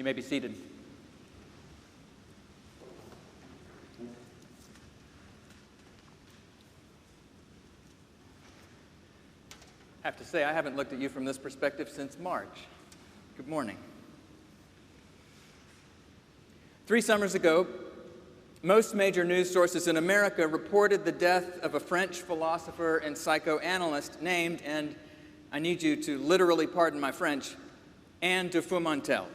You may be seated. I have to say, I haven't looked at you from this perspective since March. Good morning. 3 summers ago, most major news sources in America reported the death of a French philosopher and psychoanalyst named, and I need you to literally pardon my French, Anne de Faumontel.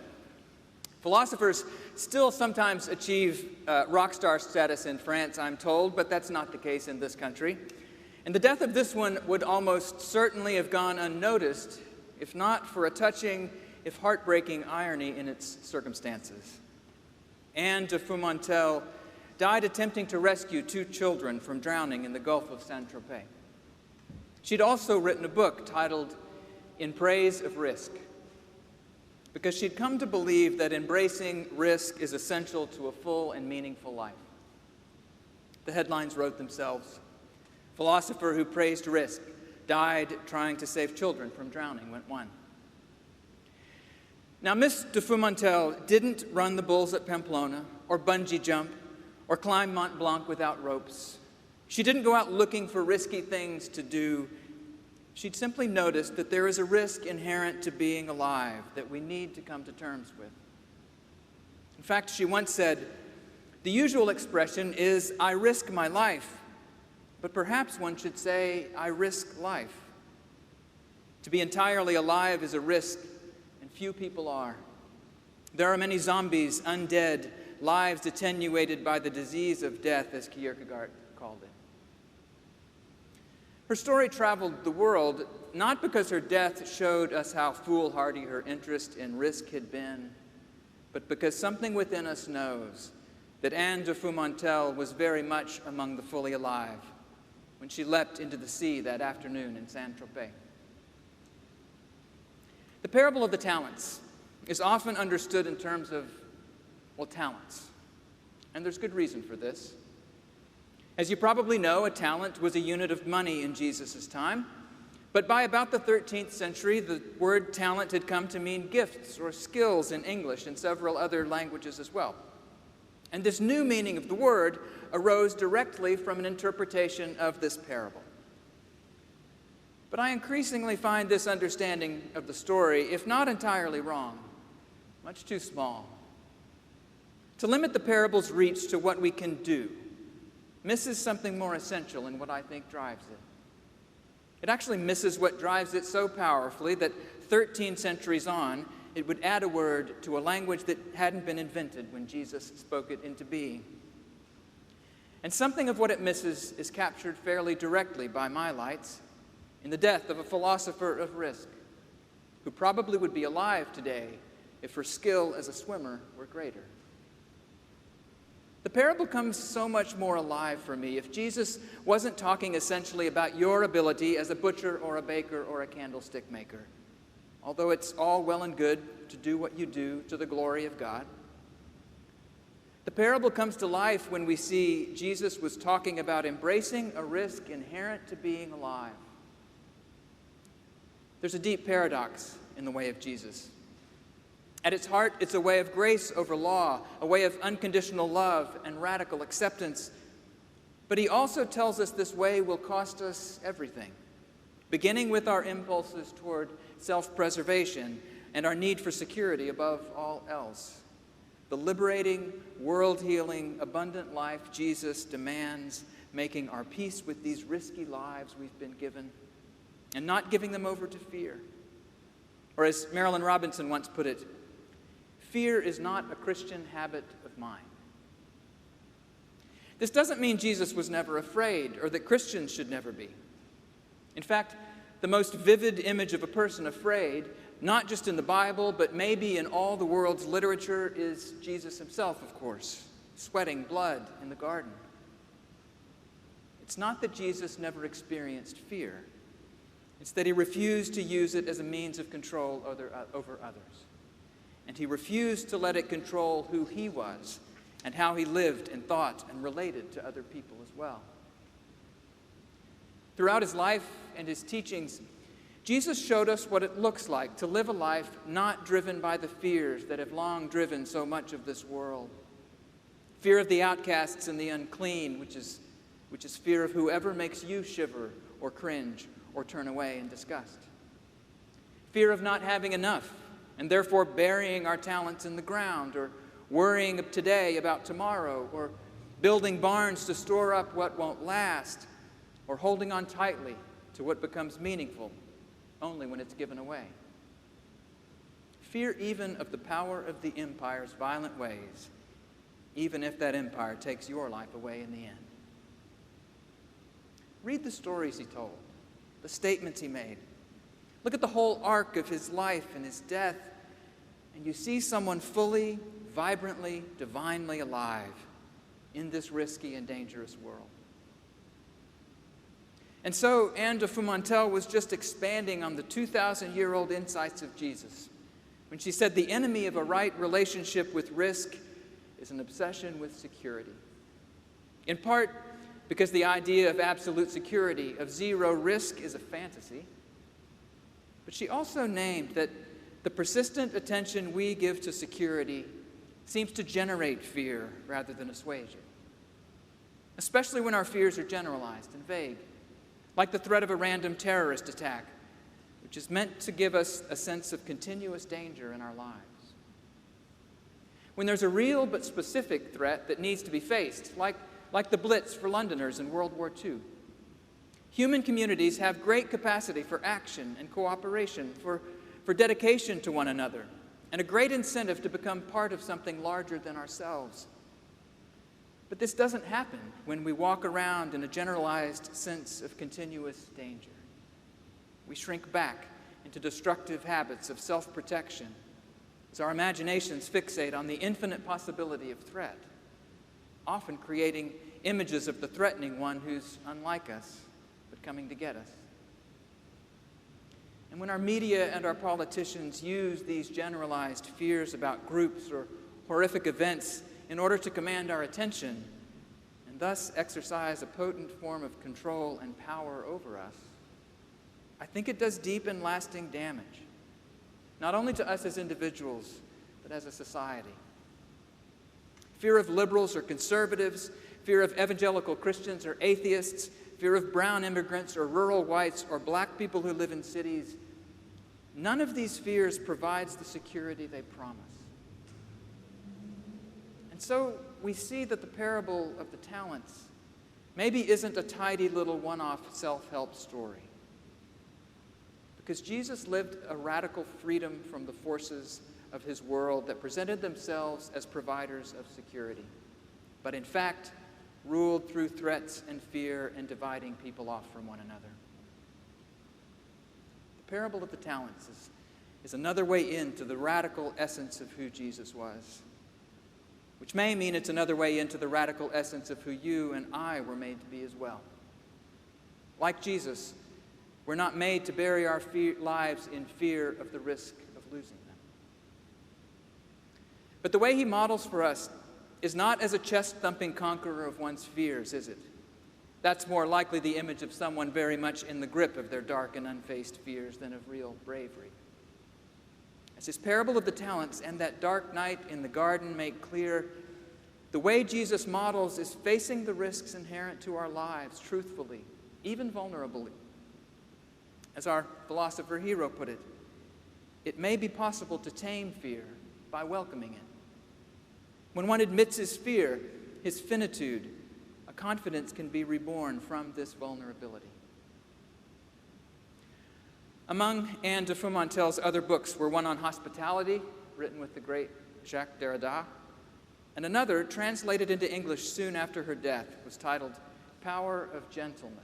Philosophers still sometimes achieve rock star status in France, I'm told, but that's not the case in this country. And the death of this one would almost certainly have gone unnoticed, if not for a touching, if heartbreaking irony in its circumstances. Anne de Faumontel died attempting to rescue 2 children from drowning in the Gulf of Saint-Tropez. She'd also written a book titled In Praise of Risk, because she'd come to believe that embracing risk is essential to a full and meaningful life. The headlines wrote themselves. Philosopher who praised risk died trying to save children from drowning, went one. Now, Miss de Faumontel didn't run the bulls at Pamplona, or bungee jump, or climb Mont Blanc without ropes. She didn't go out looking for risky things to do. She'd simply noticed that there is a risk inherent to being alive that we need to come to terms with. In fact, she once said, "The usual expression is, 'I risk my life,' but perhaps one should say, 'I risk life.' To be entirely alive is a risk, and few people are. There are many zombies, undead, lives attenuated by the disease of death," as Kierkegaard called it. Her story traveled the world, not because her death showed us how foolhardy her interest in risk had been, but because something within us knows that Anne de Faumontel was very much among the fully alive when she leapt into the sea that afternoon in Saint-Tropez. The parable of the talents is often understood in terms of, talents. And there's good reason for this. As you probably know, a talent was a unit of money in Jesus' time. But by about the 13th century, the word talent had come to mean gifts or skills in English and several other languages as well. And this new meaning of the word arose directly from an interpretation of this parable. But I increasingly find this understanding of the story, if not entirely wrong, much too small. To limit the parable's reach to what we can do misses something more essential in what I think drives it. It actually misses what drives it so powerfully that 13 centuries on, it would add a word to a language that hadn't been invented when Jesus spoke it into being. And something of what it misses is captured fairly directly by my lights in the death of a philosopher of risk, who probably would be alive today if her skill as a swimmer were greater. The parable comes so much more alive for me if Jesus wasn't talking essentially about your ability as a butcher or a baker or a candlestick maker, although it's all well and good to do what you do to the glory of God. The parable comes to life when we see Jesus was talking about embracing a risk inherent to being alive. There's a deep paradox in the way of Jesus. At its heart, it's a way of grace over law, a way of unconditional love and radical acceptance. But he also tells us this way will cost us everything, beginning with our impulses toward self-preservation and our need for security above all else. The liberating, world-healing, abundant life Jesus demands, making our peace with these risky lives we've been given and not giving them over to fear. Or as Marilynne Robinson once put it, fear is not a Christian habit of mind. This doesn't mean Jesus was never afraid or that Christians should never be. In fact, the most vivid image of a person afraid, not just in the Bible, but maybe in all the world's literature, is Jesus himself, of course, sweating blood in the garden. It's not that Jesus never experienced fear. It's that he refused to use it as a means of control over others. And he refused to let it control who he was and how he lived and thought and related to other people as well. Throughout his life and his teachings, Jesus showed us what it looks like to live a life not driven by the fears that have long driven so much of this world. Fear of the outcasts and the unclean, which is fear of whoever makes you shiver or cringe or turn away in disgust. Fear of not having enough and therefore burying our talents in the ground, or worrying today about tomorrow, or building barns to store up what won't last, or holding on tightly to what becomes meaningful only when it's given away. Fear even of the power of the empire's violent ways, even if that empire takes your life away in the end. Read the stories he told, the statements he made. Look at the whole arc of his life and his death, and you see someone fully, vibrantly, divinely alive in this risky and dangerous world. And so Anne de Faumontel was just expanding on the 2,000-year-old insights of Jesus when she said the enemy of a right relationship with risk is an obsession with security. In part because the idea of absolute security, of zero risk, is a fantasy. But she also named that the persistent attention we give to security seems to generate fear rather than assuage it, especially when our fears are generalized and vague, like the threat of a random terrorist attack, which is meant to give us a sense of continuous danger in our lives. When there's a real but specific threat that needs to be faced, like the Blitz for Londoners in World War II, human communities have great capacity for action and cooperation, for dedication to one another, and a great incentive to become part of something larger than ourselves. But this doesn't happen when we walk around in a generalized sense of continuous danger. We shrink back into destructive habits of self-protection as our imaginations fixate on the infinite possibility of threat, often creating images of the threatening one who's unlike us, but coming to get us. And when our media and our politicians use these generalized fears about groups or horrific events in order to command our attention, and thus exercise a potent form of control and power over us, I think it does deep and lasting damage, not only to us as individuals, but as a society. Fear of liberals or conservatives, fear of evangelical Christians or atheists, fear of brown immigrants or rural whites or black people who live in cities, none of these fears provides the security they promise. And so we see that the parable of the talents maybe isn't a tidy little one-off self-help story, because Jesus lived a radical freedom from the forces of his world that presented themselves as providers of security, but in fact ruled through threats and fear and dividing people off from one another. The parable of the talents is another way into the radical essence of who Jesus was, which may mean it's another way into the radical essence of who you and I were made to be as well. Like Jesus, we're not made to bury our lives in fear of the risk of losing them. But the way he models for us is not as a chest-thumping conqueror of one's fears, is it? That's more likely the image of someone very much in the grip of their dark and unfaced fears than of real bravery. As his parable of the talents and that dark night in the garden make clear, the way Jesus models is facing the risks inherent to our lives truthfully, even vulnerably. As our philosopher hero put it, it may be possible to tame fear by welcoming it. When one admits his fear, his finitude, a confidence can be reborn from this vulnerability. Among Anne de Faumontel's other books were one on hospitality, written with the great Jacques Derrida, and another, translated into English soon after her death, was titled Power of Gentleness.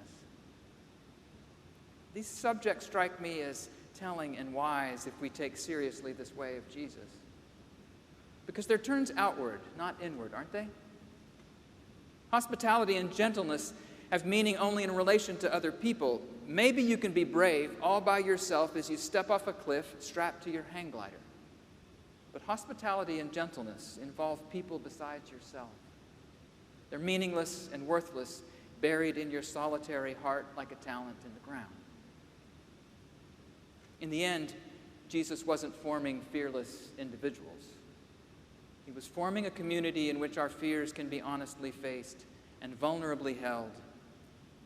These subjects strike me as telling and wise if we take seriously this way of Jesus, because they're turns outward, not inward, aren't they? Hospitality and gentleness have meaning only in relation to other people. Maybe you can be brave all by yourself as you step off a cliff strapped to your hang glider. But hospitality and gentleness involve people besides yourself. They're meaningless and worthless, buried in your solitary heart like a talent in the ground. In the end, Jesus wasn't forming fearless individuals. He was forming a community in which our fears can be honestly faced and vulnerably held,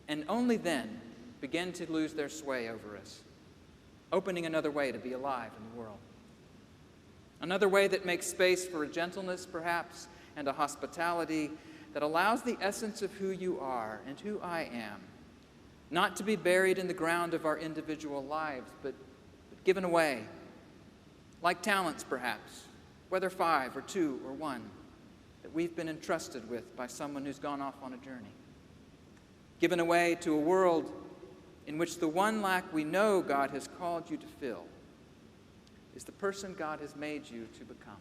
and only then begin to lose their sway over us, opening another way to be alive in the world. Another way that makes space for a gentleness, perhaps, and a hospitality that allows the essence of who you are and who I am not to be buried in the ground of our individual lives, but given away, like talents, perhaps, whether 5 or 2 or 1, that we've been entrusted with by someone who's gone off on a journey. Given away to a world in which the one lack we know God has called you to fill is the person God has made you to become.